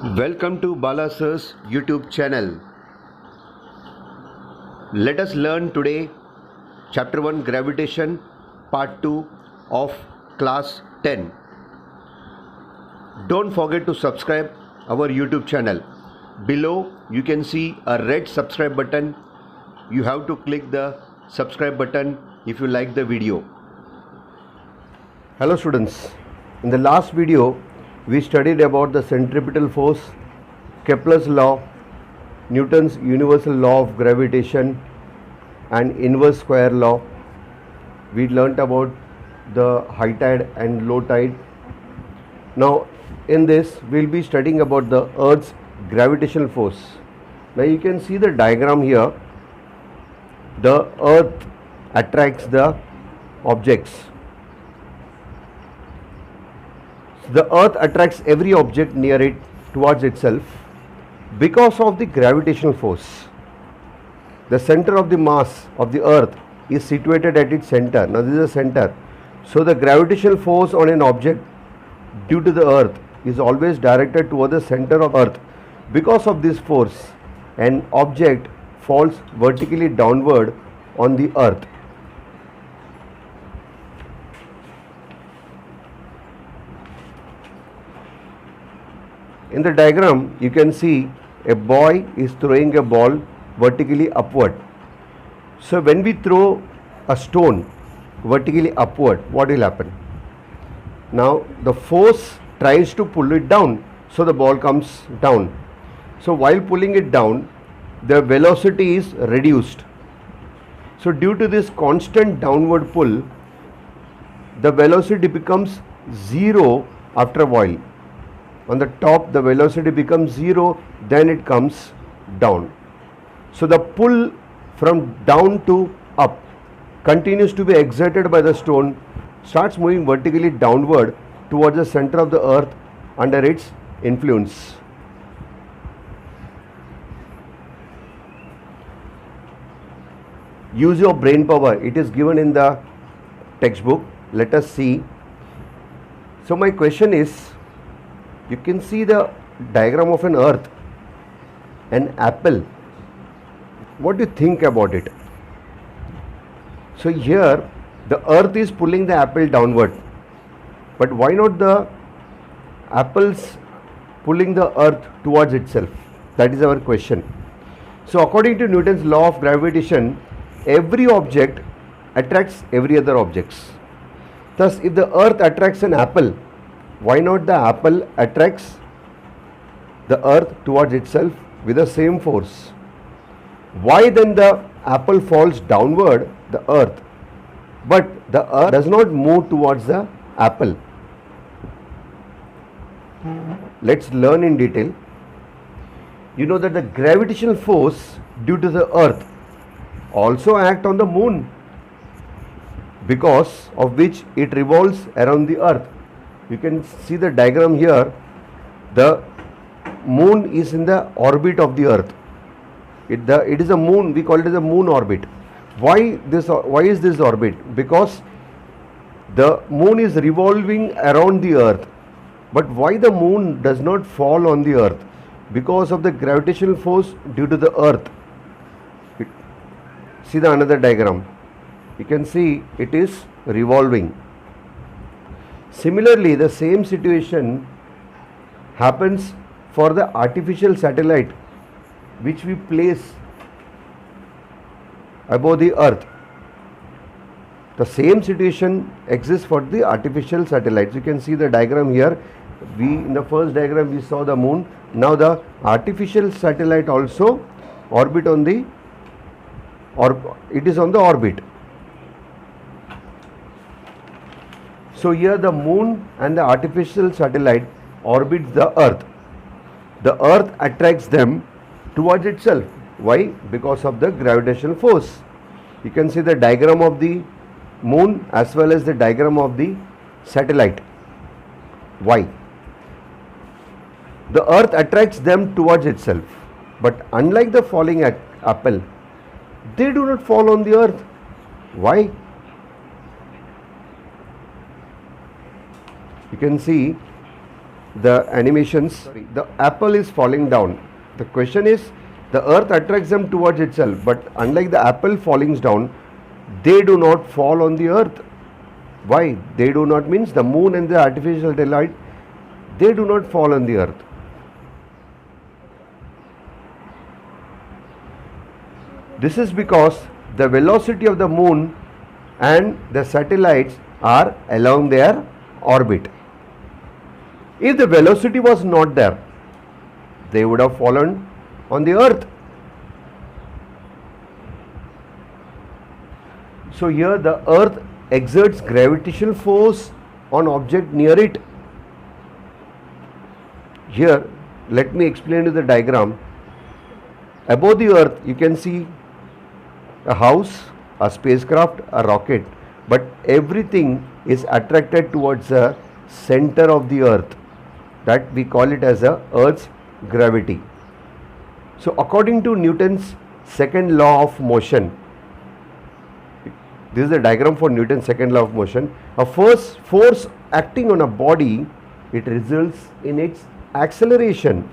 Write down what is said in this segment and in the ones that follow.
Welcome to Bala Sir's YouTube channel. Let us learn today Chapter 1 Gravitation Part 2 of Class 10. Don't forget to subscribe our YouTube channel. Below you can see a red subscribe button. You have to click the subscribe button if you like the video. Hello students. In the last video we studied about the centripetal force, Kepler's law, Newton's universal law of gravitation and inverse square law. We learnt about the high tide and low tide. Now in this we will be studying about the Earth's gravitational force. Now you can see the diagram here. The Earth attracts the objects. The Earth attracts every object near it towards itself because of the gravitational force. The center of the mass of the Earth is situated at its center. Now this is the center. So the gravitational force on an object due to the Earth is always directed toward the center of Earth. Because of this force, an object falls vertically downward on the Earth. In the diagram you can see a boy is throwing a ball vertically upward. So when we throw a stone vertically upward, what will happen? Now the force tries to pull it down, so the ball comes down. So while pulling it down, the velocity is reduced. So due to this constant downward pull, the velocity becomes zero after a while. On the top the velocity becomes zero, then it comes down. So the pull from down to up continues to be exerted by the stone, starts moving vertically downward towards the center of the Earth under its influence. Use your brain power. It is given in the textbook. Let us see. So my question is, you can see the diagram of an Earth, an apple. What do you think about it? So here the Earth is pulling the apple downward, but why not the apples pulling the Earth towards itself? That is our question. So according to Newton's law of gravitation, every object attracts every other objects. Thus if the Earth attracts an apple, why not the apple attracts the Earth towards itself with the same force? Why then the apple falls downward the Earth, but the Earth does not move towards the apple? Let's learn in detail. You know that the gravitational force due to the Earth also act on the moon, because of which it revolves around the Earth. You can see the diagram here. The moon is in the orbit of the Earth. It is a moon. We call it as a moon orbit. Why is this orbit? Because the moon is revolving around the Earth. But why the moon does not fall on the Earth? Because of the gravitational force due to the Earth. See the another diagram. You can see it is revolving. Similarly, the same situation happens for the artificial satellite which we place above the Earth. The same situation exists for the artificial satellites. You can see the diagram here. In the first diagram we saw the moon. Now the artificial satellite also orbit on the it is on the orbit. So here the moon and the artificial satellite orbit the Earth. The Earth attracts them towards itself. Why? Because of the gravitational force. You can see the diagram of the moon as well as the diagram of the satellite. Why? The Earth attracts them towards itself. But unlike the falling apple, they do not fall on the Earth. Why? You can see the animations. The apple is falling down. The question is, the earth attracts them towards itself, but unlike the apple falling down, they do not fall on the earth. Why? They do not means the moon and the artificial daylight, they do not fall on the earth. This is because the velocity of the moon and the satellites are along their orbit. If the velocity was not there, they would have fallen on the earth. So here the earth exerts gravitational force on object near it. Here let me explain you the diagram. Above the earth you can see a house, a spacecraft, a rocket, but everything is attracted towards the center of the earth. That we call it as a earth's gravity. So according to Newton's second law of motion, this is the diagram for Newton's second law of motion. A first force acting on a body, it results in its acceleration.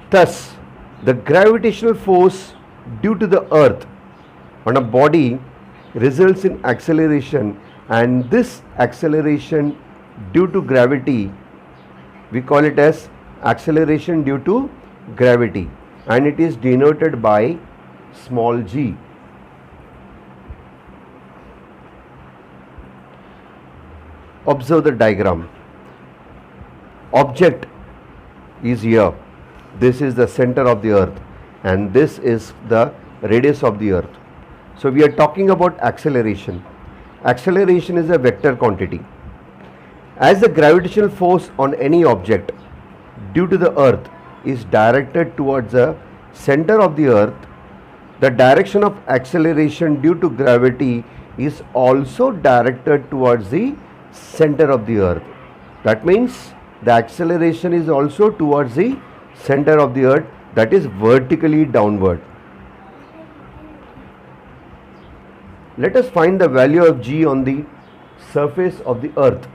Thus, the gravitational force due to the earth on a body results in acceleration, and this acceleration due to gravity, we call it as acceleration due to gravity, and it is denoted by small g. Observe the diagram. Object is here. This is the center of the earth, and this is the radius of the earth. So we are talking about acceleration. Acceleration is a vector quantity. As the gravitational force on any object due to the earth is directed towards the center of the earth, the direction of acceleration due to gravity is also directed towards the center of the earth. That means the acceleration is also towards the center of the earth, that is vertically downward. Let us find the value of g on the surface of the earth.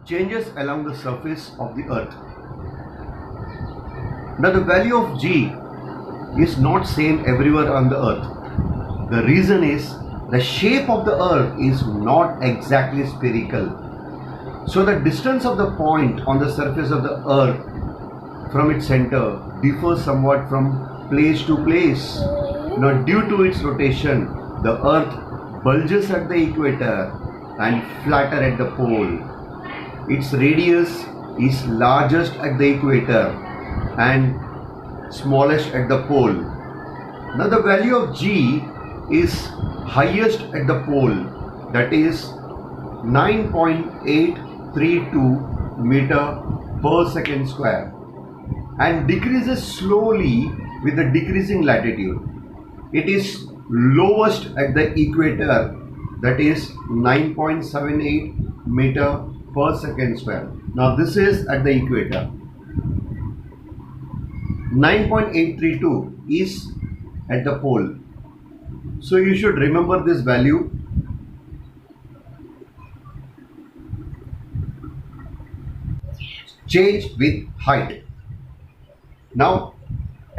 Changes along the surface of the earth. Now the value of g is not same everywhere on the earth. The reason is the shape of the earth is not exactly spherical. So the distance of the point on the surface of the earth from its center differs somewhat from place to place. Now due to its rotation, the earth bulges at the equator and flatter at the pole. Its radius is largest at the equator and smallest at the pole. Now the value of g is highest at the pole, that is 9.832 meter per second square, and decreases slowly with the decreasing latitude. It is lowest at the equator, that is 9.78 meter per second square. Now this is at the equator. 9.832 is at the pole. So you should remember this value. Change with height. Now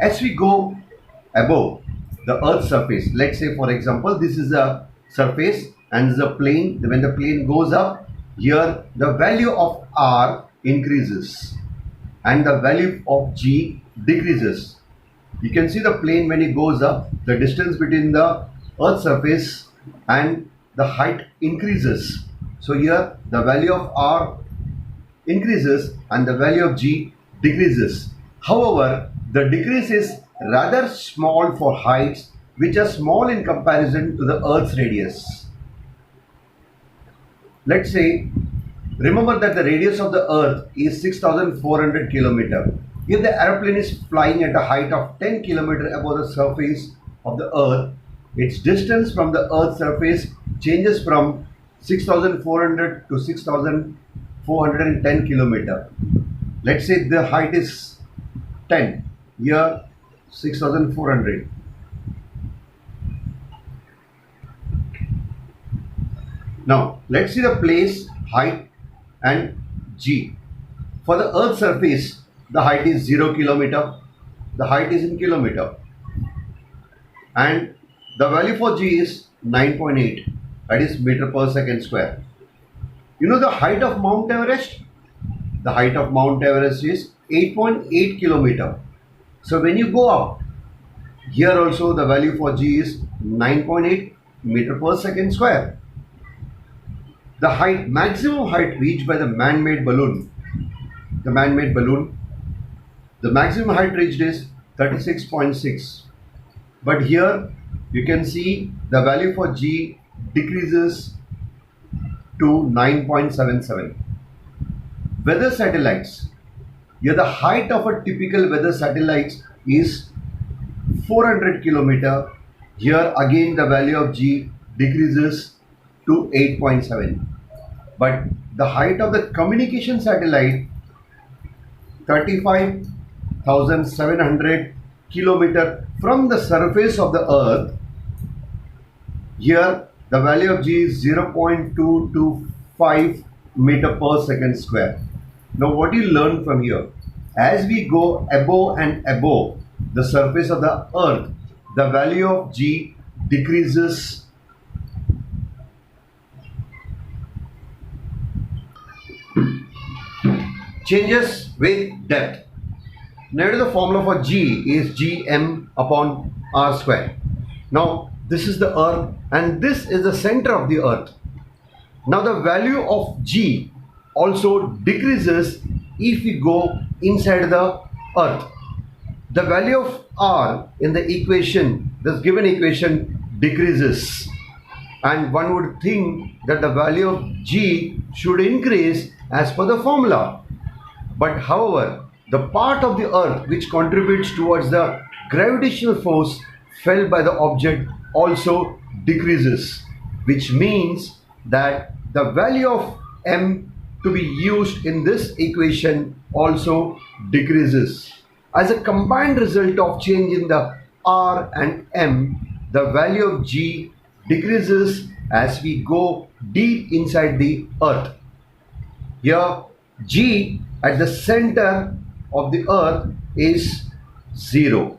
as we go above the earth's surface, let's say for example this is a surface and this is a plane. When the plane goes up, here the value of r increases and the value of g decreases. You can see the plane when it goes up, the distance between the earth's surface and the height increases. So here the value of r increases and the value of g decreases. However, the decrease is rather small for heights which are small in comparison to the earth's radius. Let's say, remember that the radius of the earth is 6,400 km. If the aeroplane is flying at a height of 10 km above the surface of the earth, its distance from the earth's surface changes from 6,400 to 6,410 km. Let's say the height is 10, here 6,400. Now let's see the place, height and g. For the earth surface, the height is 0 kilometer, the height is in kilometer, and the value for g is 9.8, that is meter per second square. You know the height of Mount Everest? The height of Mount Everest is 8.8 kilometer. So when you go up, here also the value for g is 9.8 meter per second square. The height, maximum height reached by the man-made balloon, the maximum height reached is 36.6. But here you can see the value for g decreases to 9.77. Weather satellites. Here the height of a typical weather satellite is 400 kilometer. Here again the value of g decreases to 8.7. But the height of the communication satellite, 35,700 kilometer from the surface of the earth. Here the value of g is 0.225 meter per second square. Now what do you learn from here? As we go above and above the surface of the earth, the value of g decreases. Changes with depth. Now the formula for g is gm upon r square. Now this is the earth and this is the center of the earth. Now the value of g also decreases if we go inside the earth. The value of r in the equation, this given equation, decreases, and one would think that the value of g should increase as per the formula. But however, the part of the earth which contributes towards the gravitational force felt by the object also decreases, which means that the value of m to be used in this equation also decreases. As a combined result of change in the r and m, the value of g decreases as we go deep inside the earth. Here g at the center of the earth is 0.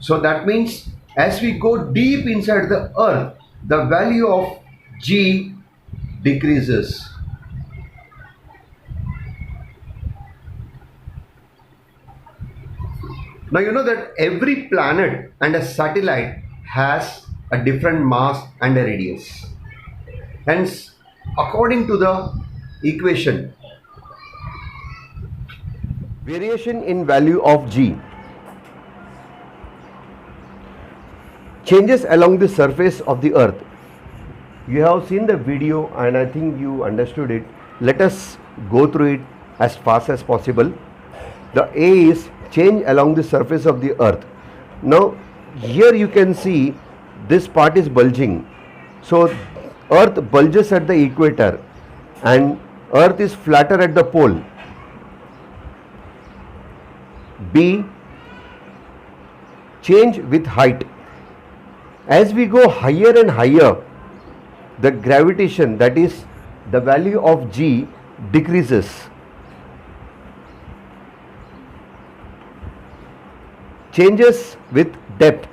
So that means as we go deep inside the earth, the value of g decreases. Now you know that every planet and a satellite has a different mass and a radius. Hence, according to the equation, variation in value of g changes along the surface of the earth. You have seen the video and I think you understood it. Let us go through it as fast as possible. The A is change along the surface of the earth. Now here you can see this part is bulging. So earth bulges at the equator and earth is flatter at the pole. B, change with height. As we go higher and higher, the gravitation, that is the value of g, decreases. Changes with depth.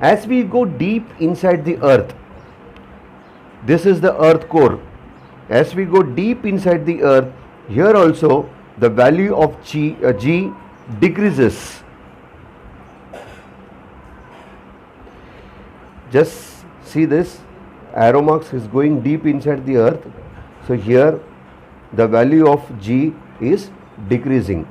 As we go deep inside the earth, this is the earth core. As we go deep inside the earth, here also the value of g decreases. Just see this arrow marks is going deep inside the earth. So here the value of g is decreasing.